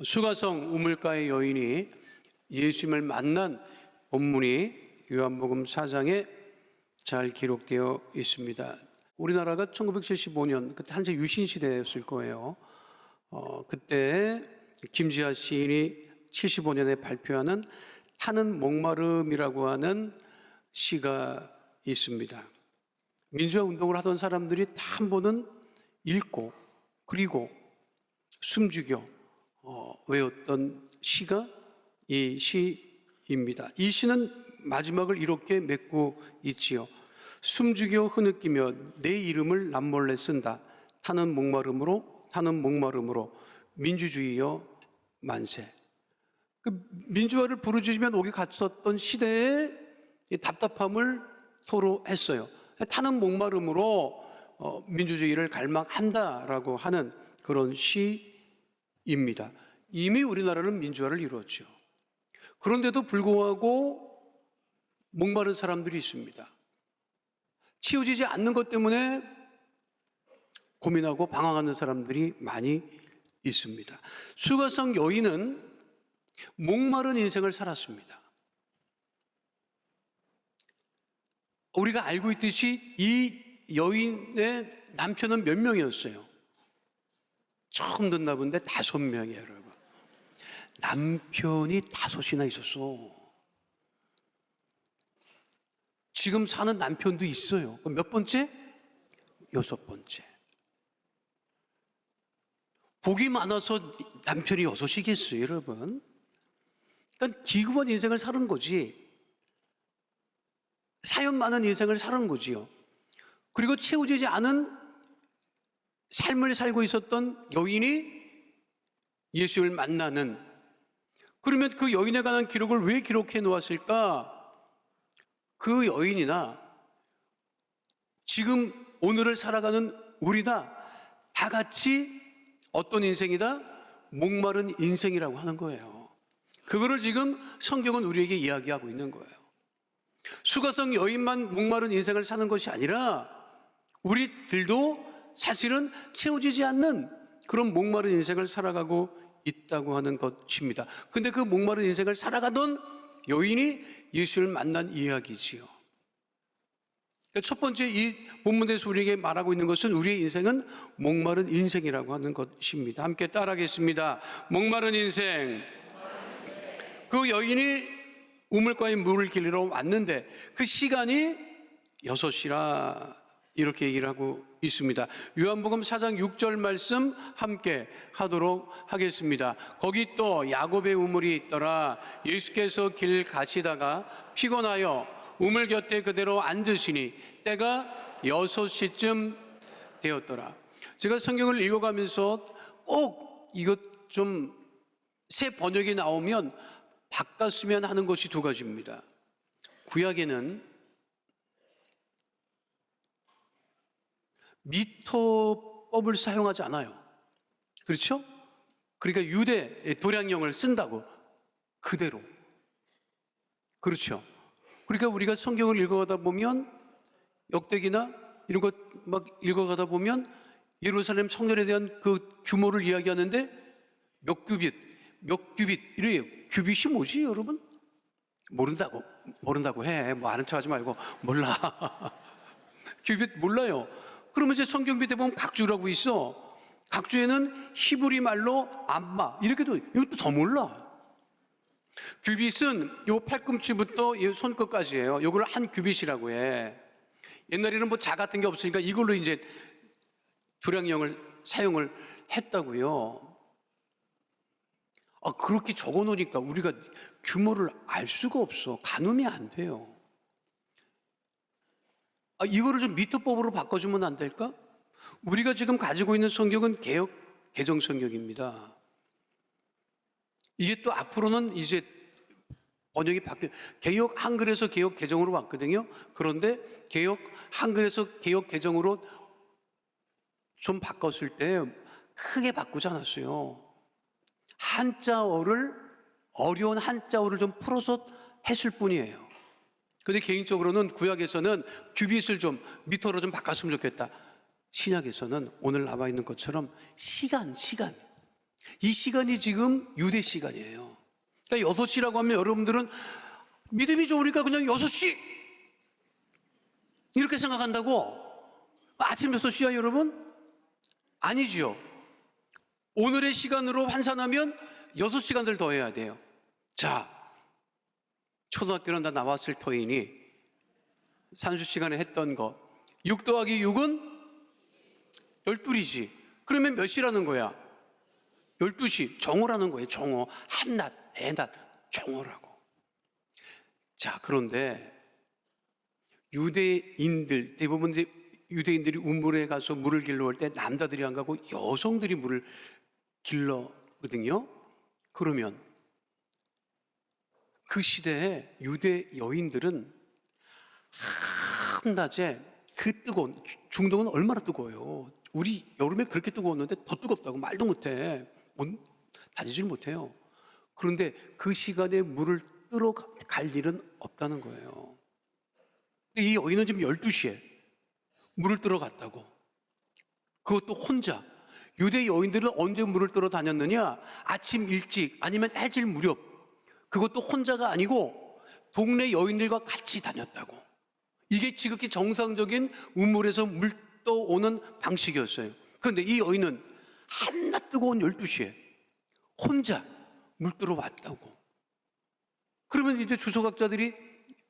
수가성 우물가의 여인이 예수님을 만난 본문이 요한복음 4장에 잘 기록되어 있습니다. 우리나라가 1975년 그때 한참 유신 시대였을 거예요. 그때 김지하 시인이 75년에 발표하는 타는 목마름이라고 하는 시가 있습니다. 민주화 운동을 하던 사람들이 다 한 번은 읽고 그리고 숨죽여 외웠던 시가 이 시입니다. 이 시는 마지막을 이렇게 맺고 있지요. 숨죽여 흐느끼며 내 이름을 남몰래 쓴다. 타는 목마름으로 민주주의여 만세. 그 민주화를 부르짖으며 옥에 갇혔던 시대의 답답함을 토로했어요. 타는 목마름으로 민주주의를 갈망한다라고 하는 그런 시입니다. 이미 우리나라는 민주화를 이루었죠. 그런데도 불구하고 목마른 사람들이 있습니다. 치우지지 않는 것 때문에 고민하고 방황하는 사람들이 많이 있습니다. 수가성 여인은 목마른 인생을 살았습니다. 우리가 알고 있듯이 이 여인의 남편은 몇 명이었어요? 처음 듣나 본데 5명이에요, 여러분. 남편이 5이나 있었어. 지금 사는 남편도 있어요. 그럼 몇 번째? 6번째. 복이 많아서 남편이 6이겠어요, 여러분. 그러니까 기구한 인생을 사는 거지. 사연 많은 인생을 사는 거지요. 그리고 채워지지 않은 삶을 살고 있었던 여인이 예수를 만나는, 그러면 그 여인에 관한 기록을 왜 기록해 놓았을까? 그 여인이나 지금 오늘을 살아가는 우리나 다 같이 어떤 인생이다? 목마른 인생이라고 하는 거예요. 그거를 지금 성경은 우리에게 이야기하고 있는 거예요. 수가성 여인만 목마른 인생을 사는 것이 아니라 우리들도 사실은 채워지지 않는 그런 목마른 인생을 살아가고 있다고 하는 것입니다. 근데 그 목마른 인생을 살아가던 여인이 예수를 만난 이야기지요. 첫 번째 이 본문에서 우리에게 말하고 있는 것은 우리의 인생은 목마른 인생이라고 하는 것입니다. 함께 따라하겠습니다. 목마른 인생. 그 여인이 우물가에 물을 길러 왔는데 그 시간이 6시라 이렇게 얘기를 하고 있습니다. 요한복음 4장 6절 말씀 함께 하도록 하겠습니다. 거기 또 야곱의 우물이 있더라. 예수께서 길 가시다가 피곤하여 우물 곁에 그대로 앉으시니 때가 6시쯤 되었더라. 제가 성경을 읽어가면서 꼭 이것 좀 새 번역이 나오면 바꿨으면 하는 것이 2가지입니다. 구약에는 미터법을 사용하지 않아요. 그렇죠? 그러니까 유대 도량령을 쓴다고 그대로. 그렇죠? 그러니까 우리가 성경을 읽어가다 보면 역대기나 이런 것 막 읽어가다 보면 예루살렘 성전에 대한 그 규모를 이야기하는데 몇 규빗 이래요. 규빗이 뭐지, 여러분? 모른다고 해. 뭐 아는 척 하지 말고 몰라. 규빗 몰라요. 그러면 이제 성경 밑에 보면 각주라고 있어. 각주에는 히브리 말로 암마 이렇게도, 이것도 더 몰라. 규빗은 요 팔꿈치부터 요 손끝까지예요. 요걸 한 규빗이라고 해. 옛날에는 뭐 자 같은 게 없으니까 이걸로 이제 도량령을 사용을 했다고요. 그렇게 적어 놓으니까 우리가 규모를 알 수가 없어. 가늠이 안 돼요. 이거를 좀 미터법으로 바꿔주면 안 될까? 우리가 지금 가지고 있는 성경은 개역 개정 성경입니다. 이게 또 앞으로는 이제 번역이 개역 한글에서 개역 개정으로 왔거든요. 그런데 개역 한글에서 개역 개정으로 좀 바꿨을 때 크게 바꾸지 않았어요. 한자어를, 어려운 한자어를 좀 풀어서 했을 뿐이에요. 근데 개인적으로는 구약에서는 규빗을 좀 미터로 좀 바꿨으면 좋겠다. 신약에서는 오늘 나와 있는 것처럼 시간 이 시간이 지금 유대 시간이에요. 그러니까 6시라고 하면 여러분들은 믿음이 좋으니까 그냥 6시 이렇게 생각한다고? 아침 6시야 여러분? 아니죠. 오늘의 시간으로 환산하면 6시간을 더 해야 돼요. 자, 초등학교는 다 나왔을 터이니 산수 시간에 했던 거 6 더하기 6은 12이지. 그러면 몇 시라는 거야? 12시. 정오라는 거예요. 정오. 한낮, 대낮, 정오라고. 자, 그런데 유대인들, 대부분 유대인들이 우물에 가서 물을 길러 올 때 남자들이 안 가고 여성들이 물을 길러거든요. 그러면 그 시대에 유대 여인들은 한낮에 그 뜨거운, 중동은 얼마나 뜨거워요. 우리 여름에 그렇게 뜨거웠는데 더 뜨겁다고 말도 못해. 다니질 못해요. 그런데 그 시간에 물을 뜨러 갈 일은 없다는 거예요. 근데 이 여인은 지금 12시에 물을 뜨러 갔다고. 그것도 혼자. 유대 여인들은 언제 물을 뜨러 다녔느냐? 아침 일찍 아니면 해질 무렵. 그것도 혼자가 아니고 동네 여인들과 같이 다녔다고. 이게 지극히 정상적인 우물에서 물 떠오는 방식이었어요. 그런데 이 여인은 한낮 뜨거운 12시에 혼자 물 뜨러 왔다고. 그러면 이제 주석학자들이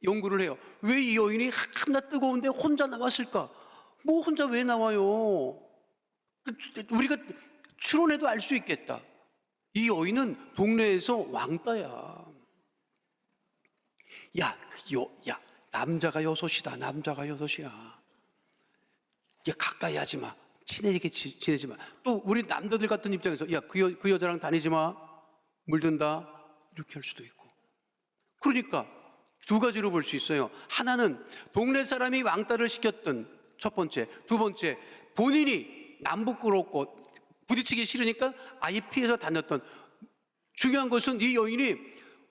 연구를 해요. 왜 이 여인이 한낮 뜨거운데 혼자 나왔을까? 뭐 혼자 왜 나와요? 우리가 추론해도 알 수 있겠다. 이 여인은 동네에서 왕따야. 야, 남자가 6이다. 남자가 6이야. 야, 가까이 하지 마. 지내지 마. 또 우리 남자들 같은 입장에서 야, 그 여자랑 다니지 마. 물든다. 이렇게 할 수도 있고. 그러니까 두 가지로 볼 수 있어요. 하나는 동네 사람이 왕따를 시켰던 첫 번째. 두 번째, 본인이 남부끄럽고 부딪히기 싫으니까 아예 피해서 다녔던. 중요한 것은 이 여인이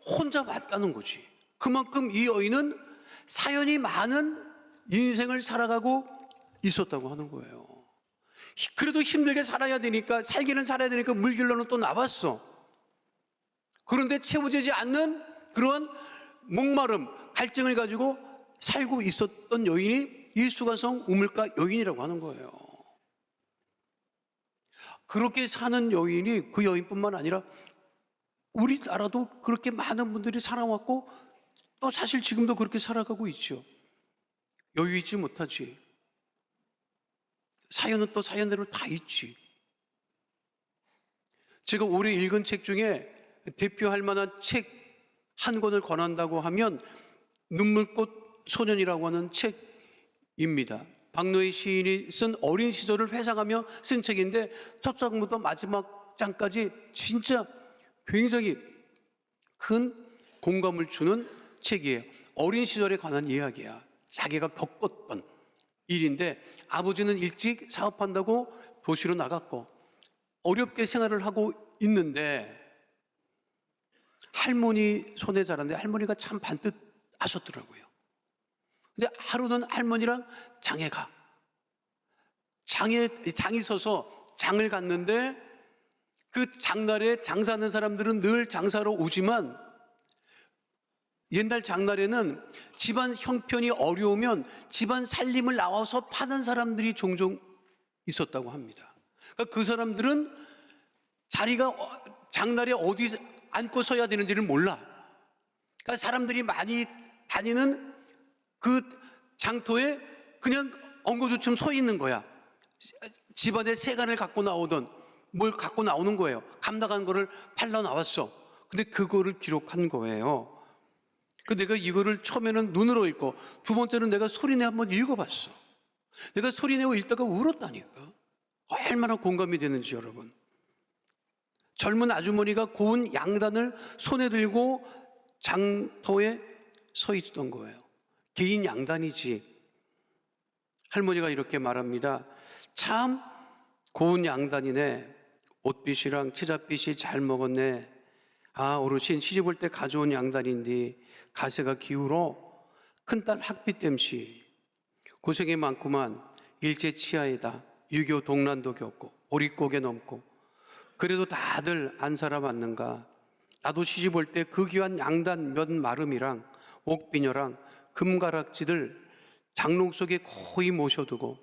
혼자 왔다는 거지. 그만큼 이 여인은 사연이 많은 인생을 살아가고 있었다고 하는 거예요. 그래도 힘들게 살아야 되니까, 살기는 살아야 되니까 물길로는 또 나왔어. 그런데 채워지지 않는 그런 목마름, 갈증을 가지고 살고 있었던 여인이 일수가성 우물가 여인이라고 하는 거예요. 그렇게 사는 여인이 그 여인뿐만 아니라 우리나라도 그렇게 많은 분들이 살아왔고 또 사실 지금도 그렇게 살아가고 있죠. 여유 있지 못하지. 사연은 또 사연대로 다 있지. 제가 올해 읽은 책 중에 대표할 만한 책 한 권을 권한다고 하면 눈물꽃 소년이라고 하는 책입니다. 박노해 시인이 쓴 어린 시절을 회상하며 쓴 책인데 첫 장부터 마지막 장까지 진짜 굉장히 큰 공감을 주는 책이에요. 어린 시절에 관한 이야기야. 자기가 겪었던 일인데 아버지는 일찍 사업한다고 도시로 나갔고 어렵게 생활을 하고 있는데 할머니 손에 자랐는데 할머니가 참 반듯 하셨더라고요. 근데 하루는 할머니랑 장에 가. 장이 서서 장을 갔는데 그 장날에 장사하는 사람들은 늘 장사로 오지만 옛날 장날에는 집안 형편이 어려우면 집안 살림을 나와서 파는 사람들이 종종 있었다고 합니다. 그러니까 그 사람들은 자리가 장날에 어디 앉고 서야 되는지를 몰라. 그러니까 사람들이 많이 다니는 그 장터에 그냥 엉거주춤 서 있는 거야. 집안에 세간을 갖고 나오던 뭘 갖고 나오는 거예요. 감나간 거를 팔러 나왔어. 근데 그거를 기록한 거예요. 그 내가 이거를 처음에는 눈으로 읽고 두 번째는 내가 소리내 한번 읽어봤어. 내가 소리내고 읽다가 울었다니까. 얼마나 공감이 되는지 여러분. 젊은 아주머니가 고운 양단을 손에 들고 장터에 서 있던 거예요. 개인 양단이지. 할머니가 이렇게 말합니다. 참 고운 양단이네. 옷빛이랑 치자빛이 잘 먹었네. 아, 어르신 시집 올 때 가져온 양단인데 가세가 기울어 큰딸 학비 땜시 고생이 많구만. 일제 치하에다 유교 동란도 겪고 보릿고개 넘고 그래도 다들 안 살아봤는가? 나도 시집 올 때 그 귀한 양단 몇 마름이랑 옥비녀랑 금가락지들 장롱 속에 고이 모셔두고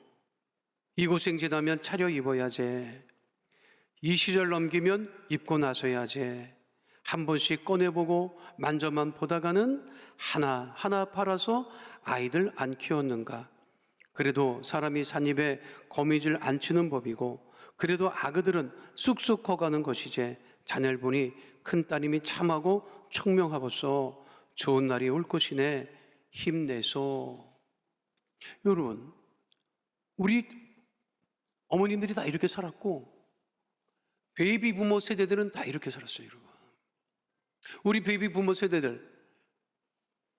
이 고생 지나면 차려 입어야지. 이 시절 넘기면 입고 나서야지. 한 번씩 꺼내보고 만져만 보다가는 하나하나 팔아서 아이들 안 키웠는가? 그래도 사람이 산입에 거미줄 안 치는 법이고 그래도 아그들은 쑥쑥 커가는 것이지. 자넬 보니 큰따님이 참하고 청명하겠소. 좋은 날이 올 것이네. 힘내소. 여러분, 우리 어머님들이 다 이렇게 살았고 베이비 부모 세대들은 다 이렇게 살았어요. 여러분, 우리 베이비 부모 세대들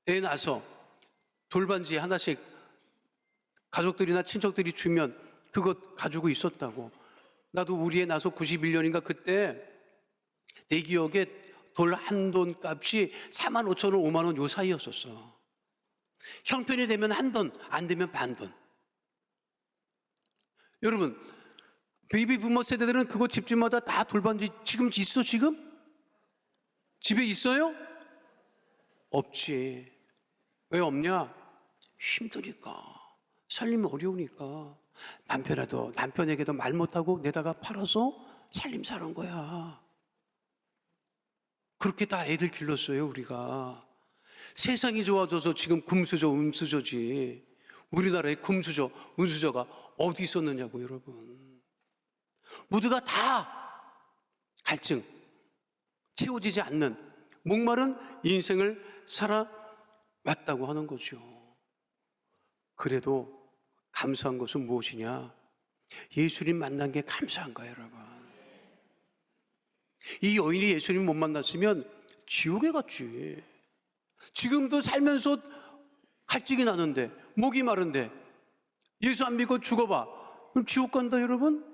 애 낳아서 돌반지 하나씩 가족들이나 친척들이 주면 그것 가지고 있었다고. 나도 우리 애 낳아서 91년인가 그때 내 기억에 돌 한 돈 값이 4만 5천 원, 5만 원 요 사이였었어. 형편이 되면 한 돈, 안 되면 반 돈. 여러분, 베이비 부모 세대들은 그거 집집마다 다 돌반지 지금 있어? 지금? 집에 있어요? 없지. 왜 없냐? 힘드니까. 살림이 어려우니까. 남편에게도 말 못하고 내다가 팔아서 살림 사는 거야. 그렇게 다 애들 길렀어요, 우리가. 세상이 좋아져서 지금 금수저, 은수저지. 우리나라에 금수저, 은수저가 어디 있었느냐고, 여러분. 모두가 다 갈증, 채워지지 않는 목마른 인생을 살아왔다고 하는 거죠. 그래도 감사한 것은 무엇이냐? 예수님 만난 게 감사한 거예요, 여러분. 이 여인이 예수님 못 만났으면 지옥에 갔지. 지금도 살면서 갈증이 나는데, 목이 마른데 예수 안 믿고 죽어봐. 그럼 지옥 간다, 여러분?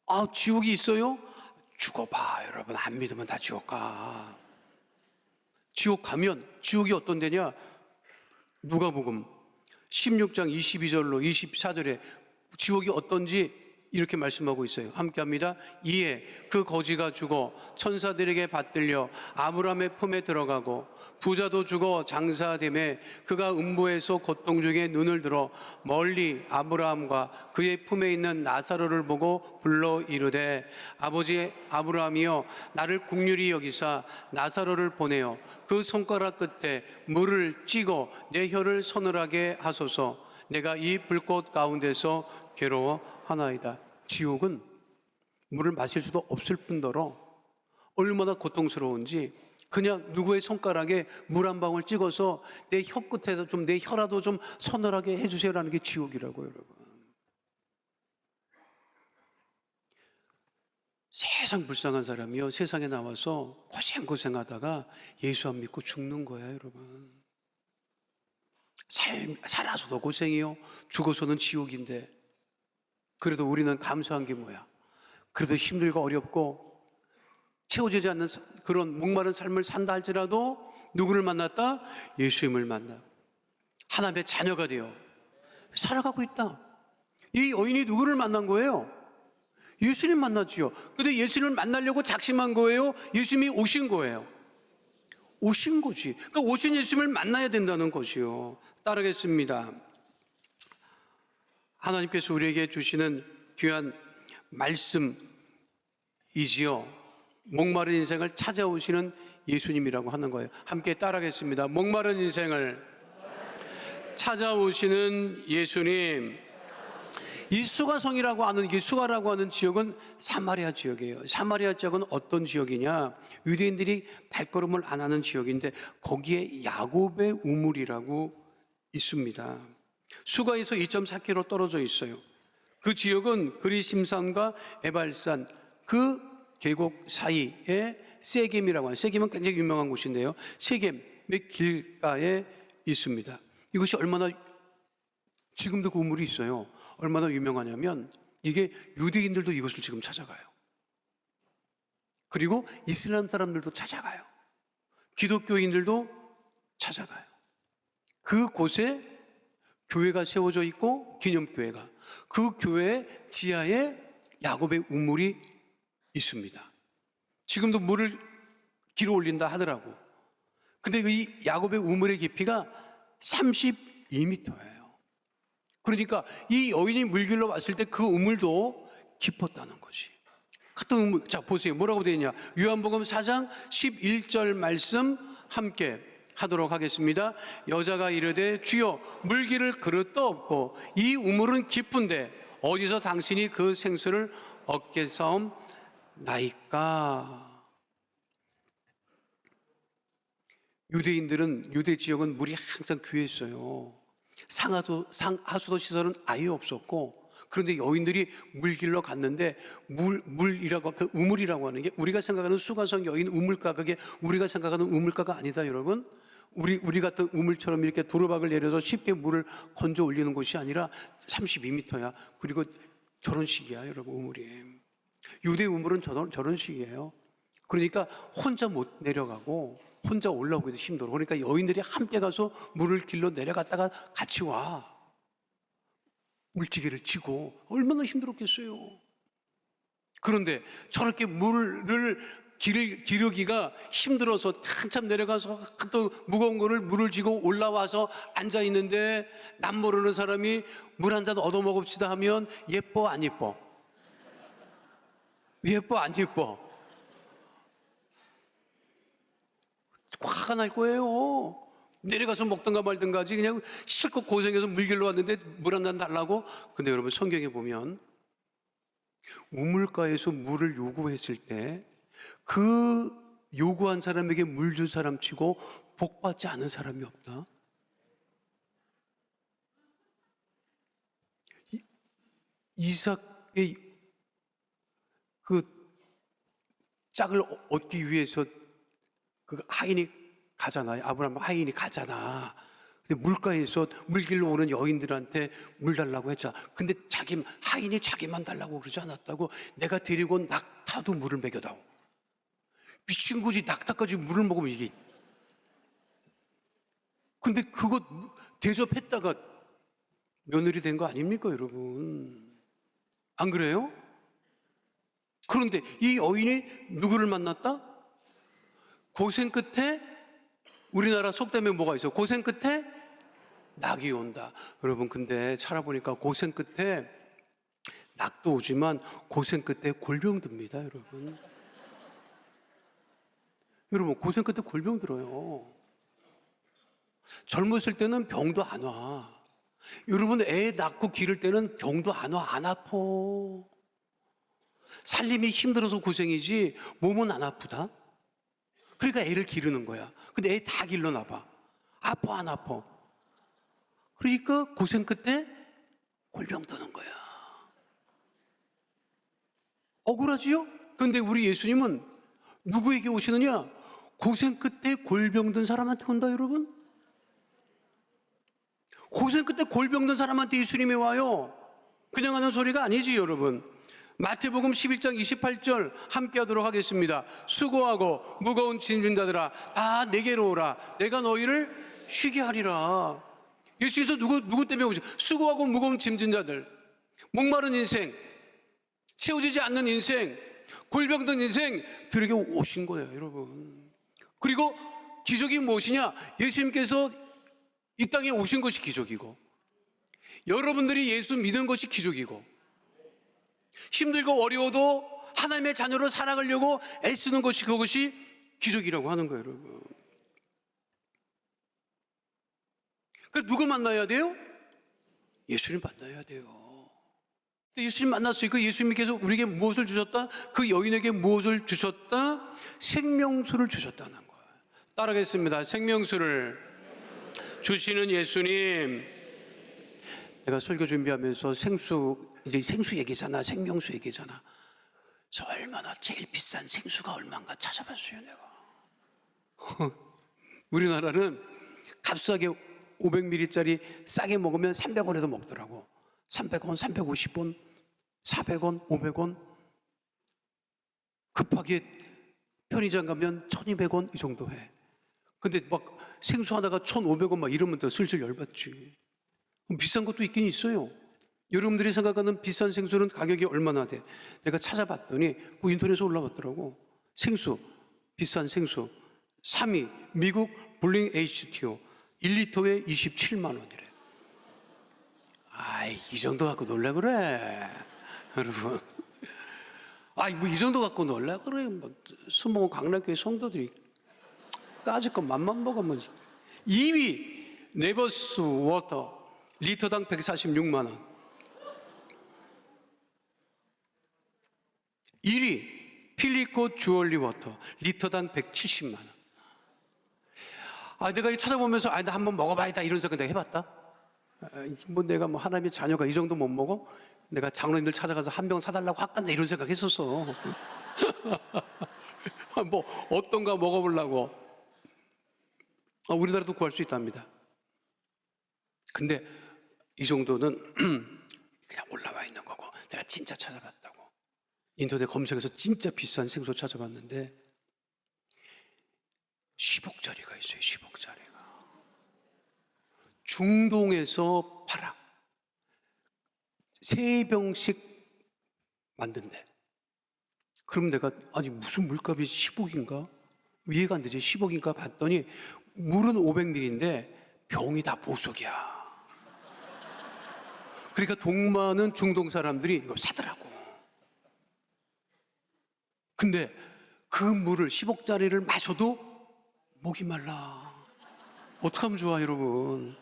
아, 지옥이 있어요? 죽어봐, 여러분. 안 믿으면 다 지옥 가. 지옥 가면 지옥이 어떤 데냐? 누가복음 16장 22절로 24절에 지옥이 어떤지 이렇게 말씀하고 있어요. 함께 합니다. 이에 그 거지가 죽어 천사들에게 받들려 아브라함의 품에 들어가고 부자도 죽어 장사됨에 그가 음부에서 고통 중에 눈을 들어 멀리 아브라함과 그의 품에 있는 나사로를 보고 불러 이르되 아버지 아브라함이여 나를 긍휼히 여기사 나사로를 보내어 그 손가락 끝에 물을 찍어 내 혀를 서늘하게 하소서. 내가 이 불꽃 가운데서 괴로워하나이다. 지옥은 물을 마실 수도 없을 뿐더러 얼마나 고통스러운지 그냥 누구의 손가락에 물 한 방울 찍어서 내 혀 끝에서 좀 내 혀라도 좀 서늘하게 해주세요라는 게 지옥이라고요, 여러분. 세상 불쌍한 사람이요, 세상에 나와서 고생하다가 예수 안 믿고 죽는 거야, 여러분. 살아서도 고생이요, 죽어서는 지옥인데. 그래도 우리는 감사한 게 뭐야? 그래도 힘들고 어렵고 채워지지 않는 그런 목마른 삶을 산다 할지라도 누구를 만났다? 예수님을 만나 하나님의 자녀가 되어 살아가고 있다. 이 여인이 누구를 만난 거예요? 예수님 만났지요. 근데 예수님을 만나려고 작심한 거예요? 예수님이 오신 거예요? 오신 거지. 그러니까 오신 예수님을 만나야 된다는 것이요. 따르겠습니다. 하나님께서 우리에게 주시는 귀한 말씀이지요. 목마른 인생을 찾아오시는 예수님이라고 하는 거예요. 함께 따라하겠습니다. 목마른 인생을 찾아오시는 예수님. 이 수가성이라고 하는, 이 수가라고 하는 지역은 사마리아 지역이에요. 사마리아 지역은 어떤 지역이냐? 유대인들이 발걸음을 안 하는 지역인데 거기에 야곱의 우물이라고 있습니다. 수가에서 2.4km 떨어져 있어요. 그 지역은 그리심산과 에발산 그 계곡 사이에 세겜이라고 하는, 세겜은 굉장히 유명한 곳인데요, 세겜의 길가에 있습니다. 이것이 얼마나, 지금도 그 우물이 있어요. 얼마나 유명하냐면 이게 유대인들도 이것을 지금 찾아가요. 그리고 이슬람 사람들도 찾아가요. 기독교인들도 찾아가요. 그곳에 교회가 세워져 있고, 기념교회가, 그 교회 지하에 야곱의 우물이 있습니다. 지금도 물을 길어 올린다 하더라고. 근데 이 야곱의 우물의 깊이가 32m예요. 그러니까 이 여인이 물 길러 왔을 때 그 우물도 깊었다는 거지. 같은 우물. 자, 보세요. 뭐라고 되어 있냐. 요한복음 4장 11절 말씀 함께 하도록 하겠습니다. 여자가 이르되 주여 물 기를 그릇도 없고 이 우물은 깊은데 어디서 당신이 그 생수를 얻게 사옵나이까. 유대인들은, 유대 지역은 물이 항상 귀했어요. 하수도 시설은 아예 없었고, 그런데 여인들이 물 길러 갔는데 물이라고, 그 우물이라고 하는 게 우리가 생각하는 수가성 여인 우물가, 그게 우리가 생각하는 우물가가 아니다, 여러분. 우리 같은 우물처럼 이렇게 도로박을 내려서 쉽게 물을 건져 올리는 곳이 아니라 32m야. 그리고 저런 식이야, 여러분, 우물이. 유대 우물은 저런 식이에요. 그러니까 혼자 못 내려가고 혼자 올라오기도 힘들어. 그러니까 여인들이 함께 가서 물을 길러 내려갔다가 같이 와. 물지개를 치고 얼마나 힘들었겠어요. 그런데 저렇게 물을 기르기가 힘들어서 한참 내려가서 또 무거운 거를 물을 쥐고 올라와서 앉아 있는데 남 모르는 사람이 물 한 잔 얻어 먹읍시다 하면 예뻐 안 예뻐? 예뻐 안 예뻐? 화가 날 거예요. 내려가서 먹든가 말든가 하지 그냥 실컷 고생해서 물 길러 왔는데 물 한 잔 달라고. 근데 여러분 성경에 보면 우물가에서 물을 요구했을 때 그 요구한 사람에게 물 준 사람 치고 복받지 않은 사람이 없다. 이삭의 그 짝을 얻기 위해서 그 하인이 가잖아요. 아브라함 하인이 가잖아. 근데 물가에서 물 길러 오는 여인들한테 물 달라고 했잖아. 근데 하인이 자기만 달라고 그러지 않았다고. 내가 데리고 온 낙타도 물을 먹여다오. 미친 거지. 낙타까지 물을 먹으면 이게. 근데 그거 대접했다가 며느리 된 거 아닙니까, 여러분? 안 그래요? 그런데 이 여인이 누구를 만났다? 고생 끝에, 우리나라 속담에 뭐가 있어? 고생 끝에 낙이 온다. 여러분, 근데 살아보니까 고생 끝에 낙도 오지만 고생 끝에 골병 듭니다, 여러분. 여러분, 고생 끝에 골병 들어요. 젊었을 때는 병도 안 와. 여러분, 애 낳고 기를 때는 병도 안 와. 안 아파. 살림이 힘들어서 고생이지 몸은 안 아프다. 그러니까 애를 기르는 거야. 근데 애 다 길러나 봐. 아파 안 아파? 그러니까 고생 끝에 골병 드는 거야. 억울하지요? 근데 우리 예수님은 누구에게 오시느냐? 고생 끝에 골병 든 사람한테 온다, 여러분. 고생 끝에 골병 든 사람한테 예수님이 와요. 그냥 하는 소리가 아니지, 여러분. 마태복음 11장 28절 함께 하도록 하겠습니다. 수고하고 무거운 짐진 자들아 다 내게로 오라. 내가 너희를 쉬게 하리라. 예수께서 누구 때문에 오죠? 수고하고 무거운 짐진 자들, 목마른 인생, 채워지지 않는 인생, 골병든 인생 들에게 오신 거예요, 여러분. 그리고 기적이 무엇이냐? 예수님께서 이 땅에 오신 것이 기적이고, 여러분들이 예수 믿은 것이 기적이고, 힘들고 어려워도 하나님의 자녀로 살아가려고 애쓰는 것이, 그것이 기적이라고 하는 거예요, 여러분. 그래서 누구 만나야 돼요? 예수님 만나야 돼요. 예수님 만났어요. 그 예수님께서 우리에게 무엇을 주셨다? 그 여인에게 무엇을 주셨다? 생명수를 주셨다는 거예요. 따라하겠습니다. 생명수를 주시는 예수님. 내가 설교 준비하면서 이제 생수 얘기잖아. 생명수 얘기잖아. 저 얼마나 제일 비싼 생수가 얼마인가 찾아봤어요, 내가. 우리나라는 값싸게 500ml짜리 싸게 먹으면 300원에도 먹더라고. 300원, 350원, 400원, 500원. 급하게 편의점 가면 1200원 이 정도 해. 근데 막 생수 하나가 1500원 막 이러면 또 슬슬 열받지. 비싼 것도 있긴 있어요. 여러분들이 생각하는 비싼 생수는 가격이 얼마나 돼? 내가 찾아봤더니 인터넷에 올라왔더라고. 생수, 비싼 생수 3위 미국 블링 H2O 1리터에 27만 원이래. 아이, 이 정도 갖고 놀라 그래 여러분. 아이, 뭐 이 정도 갖고 놀라 그래. 뭐 수목원 강남교회 성도들이 까짓 거 맘만 먹으면. 2위 네버스 워터 리터당 146만 원. 1위 필리코 주얼리 워터 리터당 170만 원. 아, 내가 이거 찾아보면서 나 한번 먹어봐야겠다 이런 생각 내가 해봤다. 뭐 내가 뭐 하나님의 자녀가 이 정도 못 먹어? 내가 장로님들 찾아가서 한 병 사달라고 할까 이런 생각 했었어. 뭐 어떤가 먹어보려고. 우리나라도 구할 수 있답니다. 근데 이 정도는 그냥 올라와 있는 거고, 내가 진짜 찾아봤다고. 인터넷 검색해서 진짜 비싼 생수 찾아봤는데 10억짜리가 있어요. 10억짜리가 중동에서 팔아. 3병씩 만든대. 그럼 내가 아니 무슨 물값이 10억인가? 이해가 안 되지. 10억인가 봤더니 물은 500ml인데 병이 다 보석이야. 그러니까 돈 많은 중동 사람들이 이걸 사더라고. 근데 그 물을 10억짜리를 마셔도 목이 말라. 어떡하면 좋아 여러분.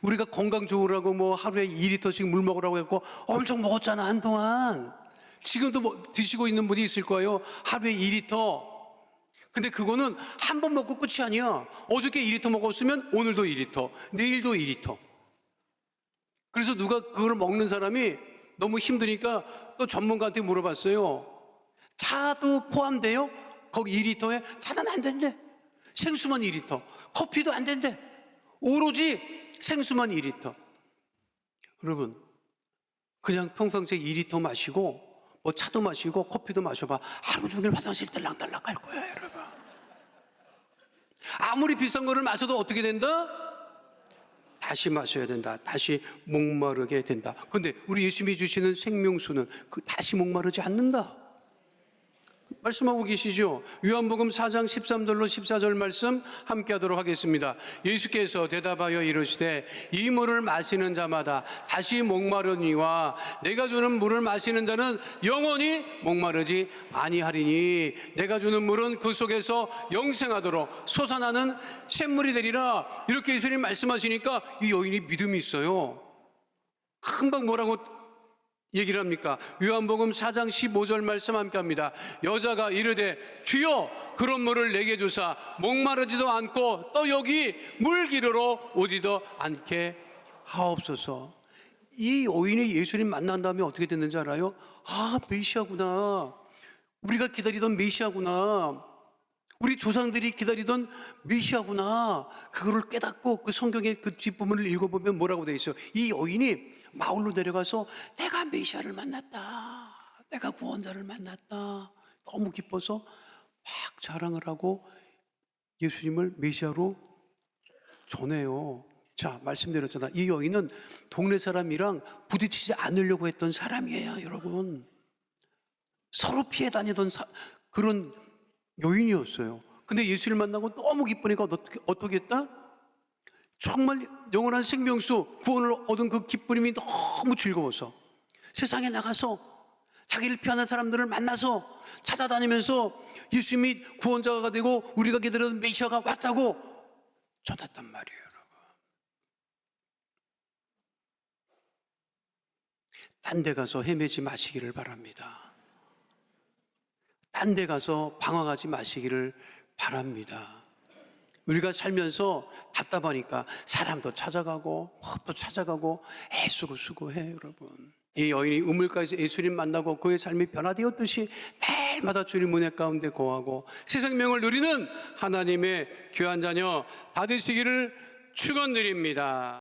우리가 건강 좋으라고 뭐 하루에 2리터씩 물 먹으라고 했고 엄청 먹었잖아 한동안. 지금도 뭐 드시고 있는 분이 있을 거예요. 하루에 2리터. 근데 그거는 한 번 먹고 끝이 아니야. 어저께 2리터 먹었으면 오늘도 2리터, 내일도 2리터. 그래서 누가 그걸 먹는 사람이 너무 힘드니까 또 전문가한테 물어봤어요. 차도 포함돼요? 거기 2리터에? 차는 안 된대. 생수만 2리터. 커피도 안 된대. 오로지 생수만 2리터. 여러분, 그냥 평상시에 2리터 마시고 뭐 차도 마시고 커피도 마셔봐. 하루 종일 화장실 딸랑딸랑 갈 거야 여러분. 아무리 비싼 거를 마셔도 어떻게 된다? 다시 마셔야 된다. 다시 목마르게 된다. 근데 우리 예수님이 주시는 생명수는 다시 목마르지 않는다. 말씀하고 계시죠? 요한복음 4장 13절로 14절 말씀 함께 하도록 하겠습니다. 예수께서 대답하여 이르시되 이 물을 마시는 자마다 다시 목마르니와 내가 주는 물을 마시는 자는 영원히 목마르지 아니하리니 내가 주는 물은 그 속에서 영생하도록 솟아나는 샘물이 되리라. 이렇게 예수님 말씀하시니까 이 여인이 믿음이 있어요. 금방 뭐라고 얘기를 합니까? 요한복음 4장 15절 말씀 함께 합니다. 여자가 이르되 주여 그런 물을 내게 주사 목마르지도 않고 또 여기 물기르러 오지도 않게 하옵소서. 이 여인이 예수님 만난 다음에 어떻게 됐는지 알아요? 아, 메시아구나. 우리가 기다리던 메시아구나. 우리 조상들이 기다리던 메시아구나. 그거를 깨닫고 그 성경의 그 뒷부분을 읽어보면 뭐라고 돼 있어요? 이 여인이 마을로 내려가서 내가 메시아를 만났다, 내가 구원자를 만났다, 너무 기뻐서 막 자랑을 하고 예수님을 메시아로 전해요. 자, 말씀드렸잖아. 이 여인은 동네 사람이랑 부딪히지 않으려고 했던 사람이에요 여러분. 서로 피해 다니던 그런 여인이었어요. 근데 예수를 만나고 너무 기쁘니까 어떻게 했다? 정말 영원한 생명수 구원을 얻은 그 기쁨이 너무 즐거워서 세상에 나가서 자기를 피하는 사람들을 만나서 찾아다니면서 예수님이 구원자가 되고 우리가 기다리던 메시아가 왔다고 전했단 말이에요 여러분. 딴 데 가서 헤매지 마시기를 바랍니다. 딴 데 가서 방황하지 마시기를 바랍니다. 우리가 살면서 답답하니까 사람도 찾아가고 헛도 찾아가고 애쓰고 수고해 여러분. 이 여인이 우물가에서 예수님 만나고 그의 삶이 변화되었듯이 매일마다 주님 은혜 가운데 거하고 새 생명을 누리는 하나님의 귀한 자녀 다 되시기를 축원드립니다.